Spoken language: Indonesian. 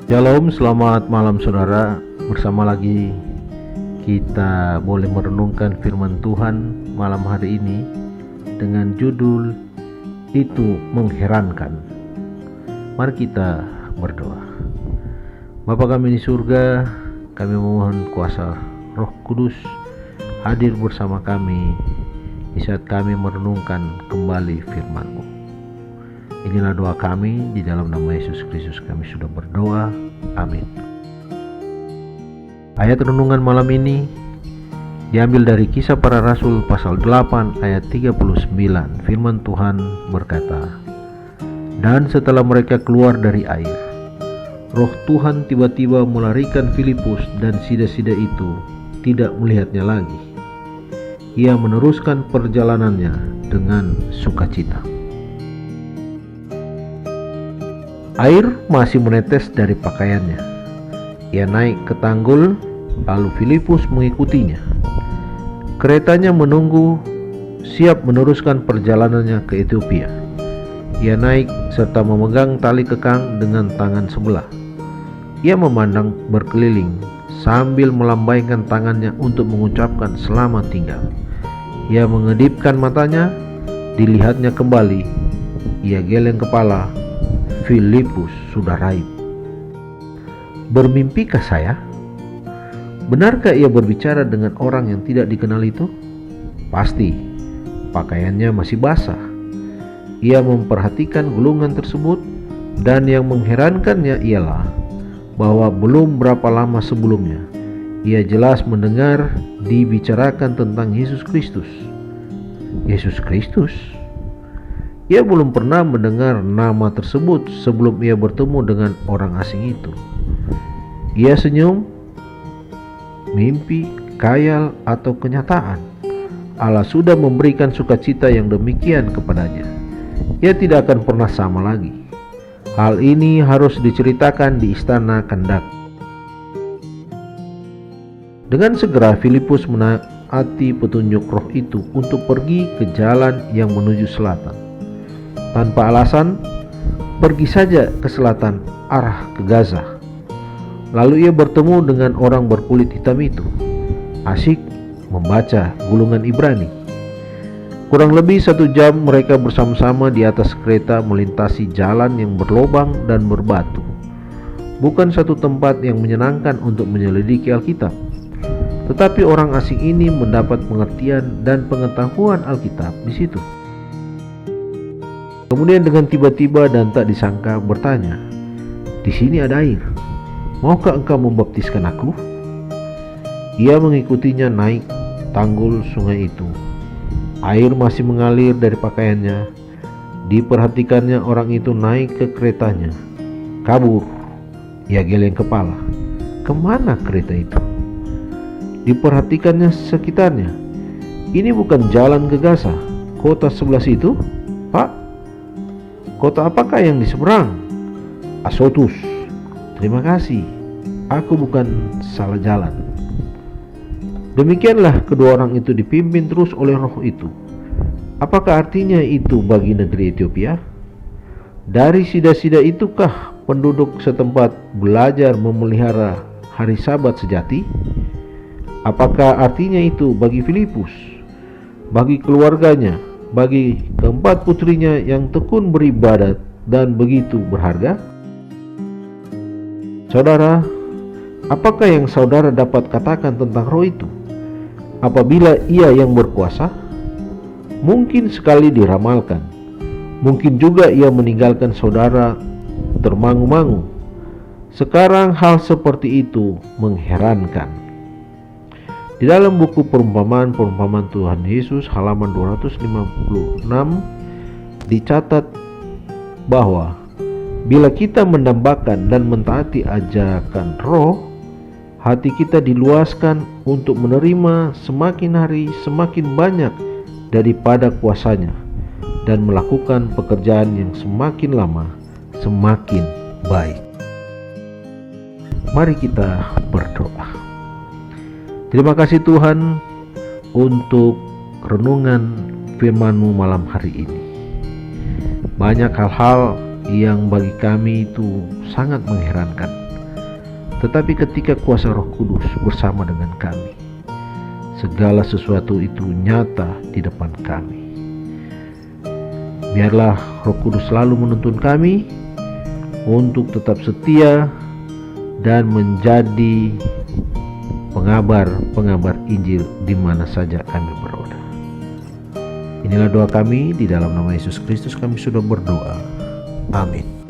Shalom, selamat malam saudara. Bersama lagi kita boleh merenungkan firman Tuhan malam hari ini dengan judul Itu Mengherankan. Mari kita berdoa. Bapa kami di surga, kami memohon kuasa Roh Kudus hadir bersama kami di saat kami merenungkan kembali firman-Mu. Inilah doa kami, di dalam nama Yesus Kristus kami sudah berdoa. Amin. Ayat renungan malam ini diambil dari Kisah Para Rasul pasal 8 ayat 39. Firman Tuhan berkata, "Dan setelah mereka keluar dari air, Roh Tuhan tiba-tiba melarikan Filipus, dan sida-sida itu tidak melihatnya lagi. Ia meneruskan perjalanannya dengan sukacita." Air masih menetes dari pakaiannya. Ia naik ke tanggul, lalu Filipus mengikutinya. Keretanya menunggu, siap meneruskan perjalanannya ke Ethiopia. Ia naik serta memegang tali kekang dengan tangan sebelah. Ia memandang berkeliling sambil melambaikan tangannya untuk mengucapkan selamat tinggal. Ia mengedipkan matanya, dilihatnya kembali. Ia geleng kepala. Filipus sudah raib. "Bermimpikah saya? Benarkah ia berbicara dengan orang yang tidak dikenal itu?" Pasti, pakaiannya masih basah. Ia memperhatikan gulungan tersebut, dan yang mengherankannya ialah bahwa belum berapa lama sebelumnya ia jelas mendengar dibicarakan tentang Yesus Kristus. Yesus Kristus? Ia belum pernah mendengar nama tersebut sebelum ia bertemu dengan orang asing itu. Ia senyum, mimpi, khayal, atau kenyataan. Allah sudah memberikan sukacita yang demikian kepadanya. Ia tidak akan pernah sama lagi. Hal ini harus diceritakan di istana Kandak. Dengan segera Filipus menaati petunjuk roh itu untuk pergi ke jalan yang menuju selatan. Tanpa alasan, pergi saja ke selatan arah ke Gaza. Lalu ia bertemu dengan orang berkulit hitam itu, asyik membaca gulungan Ibrani. Kurang lebih 1 jam mereka bersama-sama di atas kereta melintasi jalan yang berlobang dan berbatu. Bukan satu tempat yang menyenangkan untuk menyelidiki Alkitab, tetapi orang asing ini mendapat pengertian dan pengetahuan Alkitab di situ. Kemudian dengan tiba-tiba dan tak disangka bertanya, "Di sini ada air. Maukah engkau membaptiskan aku?" Ia mengikutinya naik tanggul sungai itu. Air masih mengalir dari pakaiannya. Diperhatikannya orang itu naik ke keretanya. Kabur. Ia geleng kepala. Kemana kereta itu? Diperhatikannya sekitarnya. Ini bukan jalan ke Gaza, kota sebelah situ, Pak. Kota apakah yang di seberang? Asotus. Terima kasih, aku bukan salah jalan. Demikianlah kedua orang itu dipimpin terus oleh roh itu. Apakah artinya itu bagi negeri Ethiopia? Dari sida-sida itukah penduduk setempat belajar memelihara hari Sabat sejati? Apakah artinya itu bagi Filipus, bagi keluarganya, bagi keempat putrinya yang tekun beribadat dan begitu berharga? Saudara, apakah yang saudara dapat katakan tentang roh itu? Apabila ia yang berkuasa, mungkin sekali diramalkan. Mungkin juga ia meninggalkan saudara termangu-mangu. Sekarang hal seperti itu mengherankan. Di dalam buku perumpamaan Tuhan Yesus halaman 256 dicatat bahwa bila kita mendambakan dan mentaati ajakan roh, hati kita diluaskan untuk menerima semakin hari semakin banyak daripada kuasanya dan melakukan pekerjaan yang semakin lama semakin baik. Mari kita berdoa. Terima kasih Tuhan untuk renungan firman-Mu malam hari ini. Banyak hal-hal yang bagi kami itu sangat mengherankan. tetapi ketika kuasa Roh Kudus bersama dengan kami, segala sesuatu itu nyata di depan kami. Biarlah Roh Kudus selalu menuntun kami untuk tetap setia dan menjadi pengabar Injil di mana saja kami berada. Inilah doa kami, di dalam nama Yesus Kristus kami sudah berdoa. Amin.